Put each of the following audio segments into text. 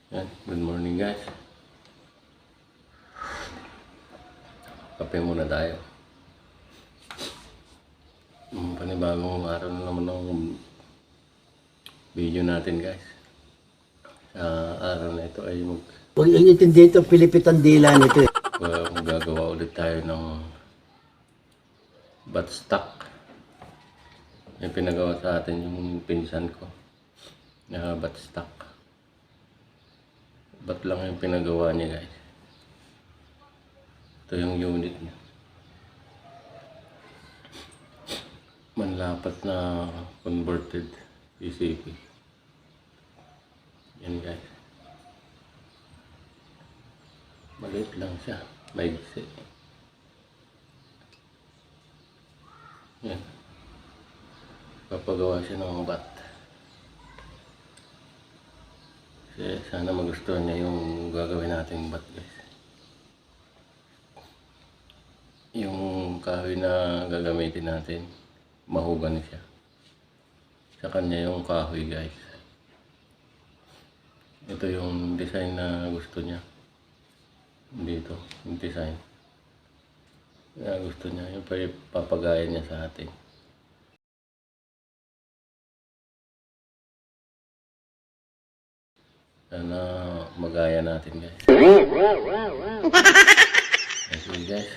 Yan, good morning guys. Kape muna tayo. Panibagong araw na naman ng video natin guys. Sa araw na ito ay Huwag yung intindi ito, pilipitan dila nito eh. gagawa ulit tayo ng bat stock. Yung pinagawa sa atin yung pinsan ko na bat stock. Bat lang yung pinagawa niya guys. Ito yung unit niya. Manlapat na converted PCB. Yan guys. Maliit lang siya. Maigsi. Yan. Papagawa siya ng bat. Kasi sana magustuhan niya yung gagawin natin bat guys. Yung kahoy na gagamitin natin, mahugan siya. Sa kanya yung kahoy guys. Ito yung design na gusto niya. Dito, yung design na gusto niya, yung papagaya niya sa atin. Sana magaya natin guys. Okay guys,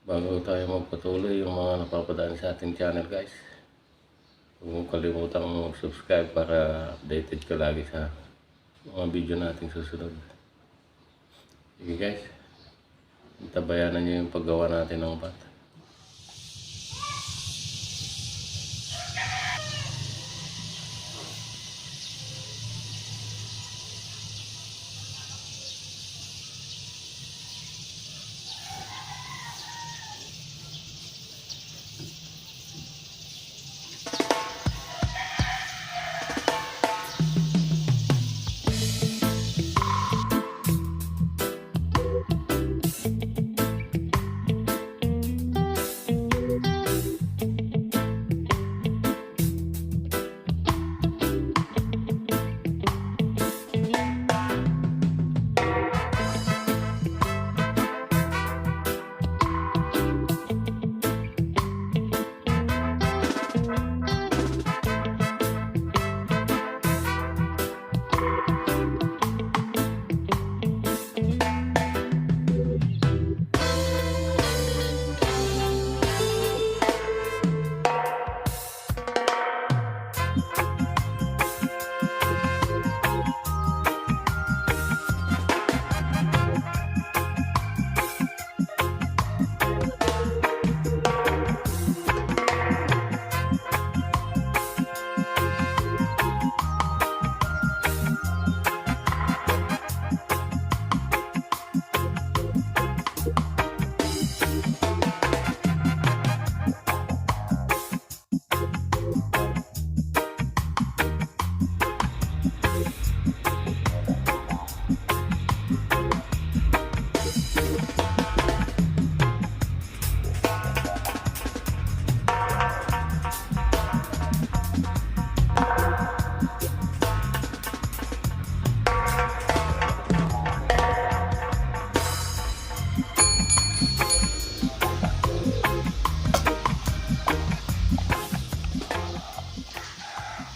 bago tayo magpatuloy, yung mga napapadaan sa ating channel guys, huwag mong kalimutan mag-subscribe para updated ka lagi sa mga video nating susunod. Sige guys, tabayanan nyo yung paggawa natin ng bat.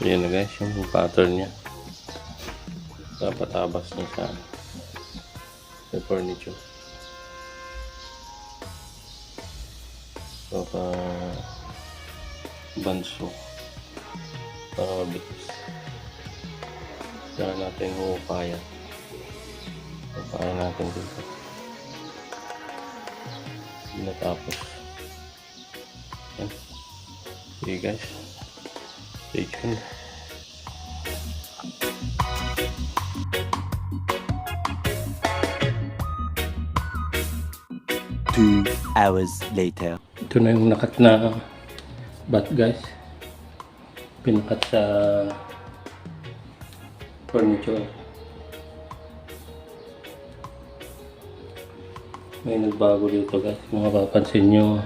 Ayan na guys, yung pattern niya. Papatabas niya sa furniture. Banso para mabilis. Saan natin huupayan. Huupayan natin dito. Hindi natapos. Ayan. Sige guys. Stay tuned. Two hours later. Ito na yung nakat na bat guys. Pinakat sa furniture. May nagbago dito guys. Kung mapapansin nyo,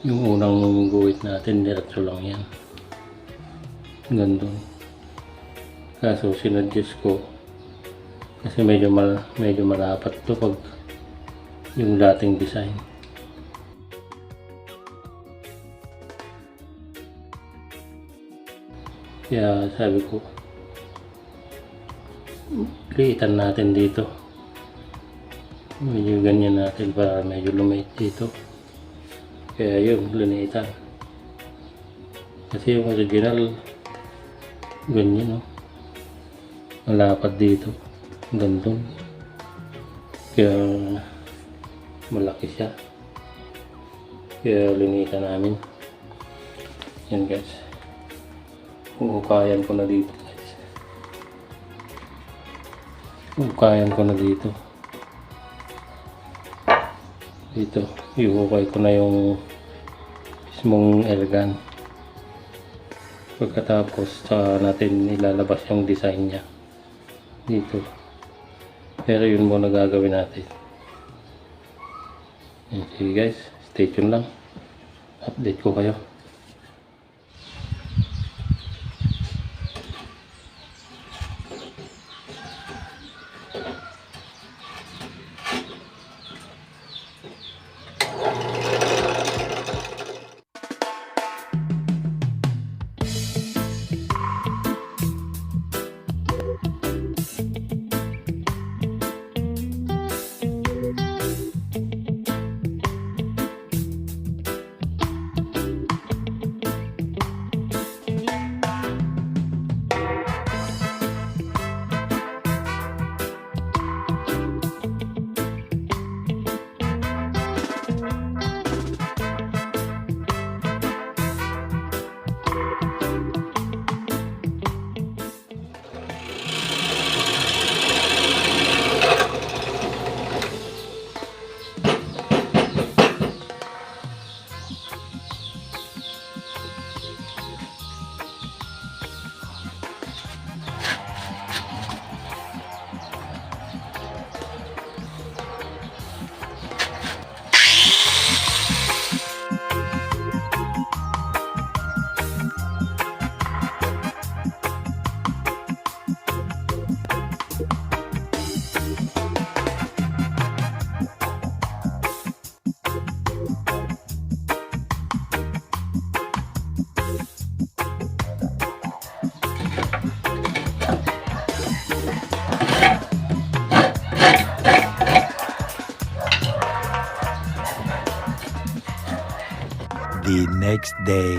yung unang guhit natin, diretso lang yan. Hanggang doon. Kaso sinadjust ko kasi medyo marapat to pag yung dating design. Kaya sabi ko, liitan natin dito. Medyo ganyan natin para medyo lumait dito. Kaya yun, linitan. Kasi yung original, ganyan, no? Malapad dito. Hanggang dun. Kaya malaki siya. Kaya linitan namin. Yan guys. Huhukayan ko na dito guys. Huhukayan ko na dito. Dito. Ihuhukay ko na yung mismong airgun. Pagkatapos natin ilalabas yung design niya. Dito. Pero yun muna gagawin natin. Sige guys. Stay tuned lang. Update ko kayo. The next day.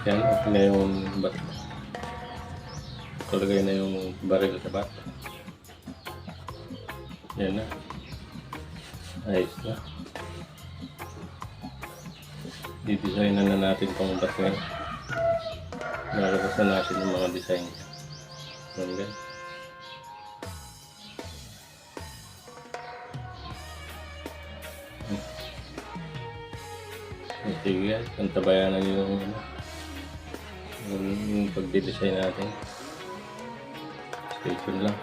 Yan, okay na yung bat. Kalagay na yung baril sa bat. Yan na. Ayos na. Didesign na natin itong bat ngayon. Nalabas na natin yung mga design. Yan guys. Sige guys, pantabayanan yung pagdidesign natin. Stay tuned lang.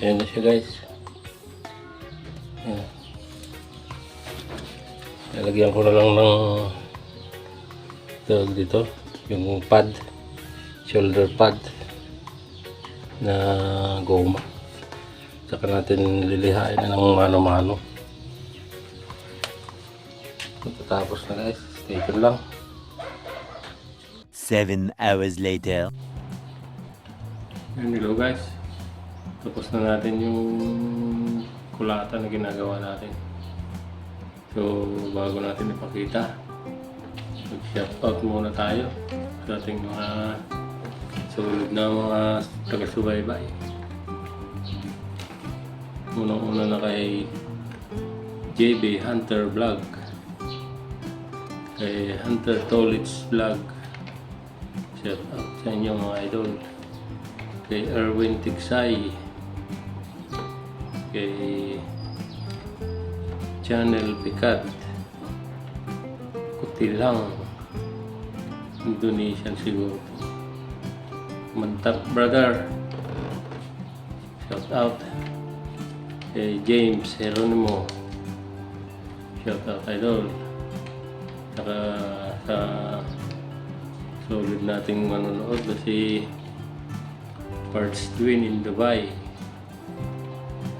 Ayan na siya guys. Ayan. Lalagyan ko na lang ng tawag dito, yung pad, shoulder pad na goma. Saka natin lilihain na ng mano-mano. Tapos na guys, stay tuned lang. 7 hours later. Hello guys. Tapos na natin yung kulatan na ginagawa natin. So, bago natin ipakita, mag-shoutout muna tayo sa ating mga sulit na mga taga-subaybay. Unang-una na kay JB Hunter Vlog, kay Hunter Tolits Vlog, Shout out sa inyo mga idol. Kay Erwin Tiksay. Kay Channel Picat. Kutilang. Indonesian siguro. Mantap brother. Shout out. Kay James Heronimo. Shout out idol. Saka sa solid nating manonood na si Parts Twin in Dubai.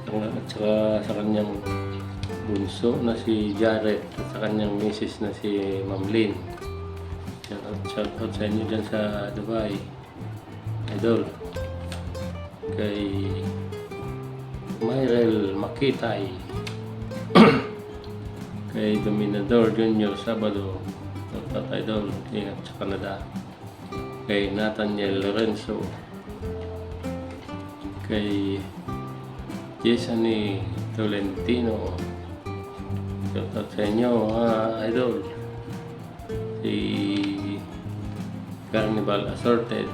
At saka sa kanyang bunso na si Jared at sa kanyang misis na si Ma'am Lynn. Shout out sa inyo dyan sa Dubai. Idol. Kay Myrel Makitay. Kay Dominador Junior Sabado. Shout out idol. Ingat sa Canada. Kay Nathaniel Lorenzo. Kay Jesany Tolentino. Shout out sa inyo mga idol. Si Carnival Assorted.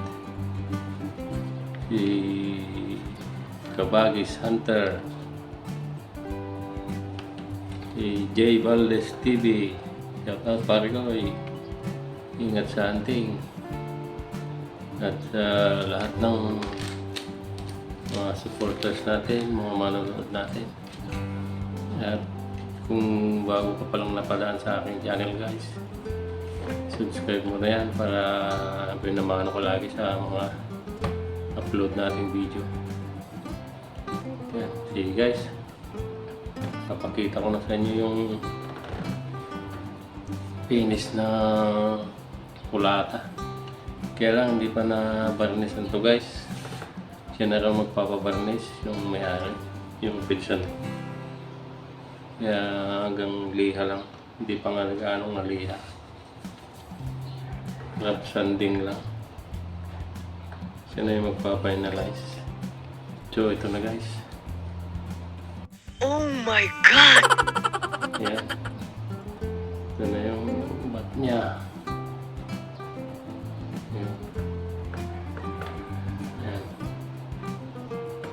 Si Kabagis Hunter. Si J. Valdez TV. Shout out pare ko. Ingat sa hunting. At sa lahat ng mga supporters natin, mga manonood natin. At kung bago ka palang napadaan sa aking channel guys, subscribe mo na yan para pinamahan ko lagi sa mga upload nating video. Yan, sige guys. Papakita ko na sa inyo yung finish na kulata. Kaya lang hindi pa na barnisan to guys. Siya na lang magpapabarnis yung may-ari, yung pinsan. Kaya hanggang liha lang. Hindi pa nga nag-anong naliha. Wrap sanding lang. Siya na yung magpapainalize. So ito na guys. Oh my God! Ayan. Ito na yung bat niya. Ayan. Ayan.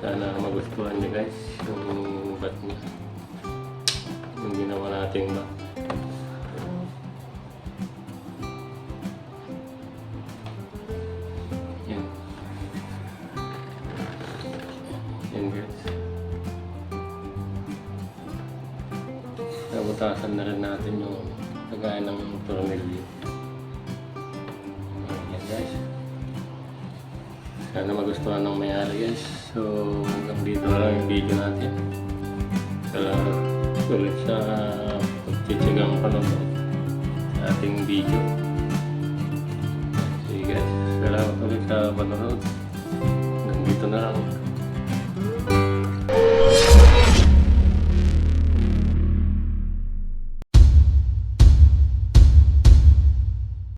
Sana magustuhan niyo guys yung bat niya. Yung ginawa nating bat. Ayan. Ayan guys. Nabutasan na rin natin yung kagaya ng tornilyo. Ayan guys. Sana magustuhan ng may-ari guys. So hanggang dito na lang yung video natin. Salamat ulit sa pagtsitsagang panonood sa ating video. Sige guys. Salamat ulit sa panonood. Hanggang dito na lang.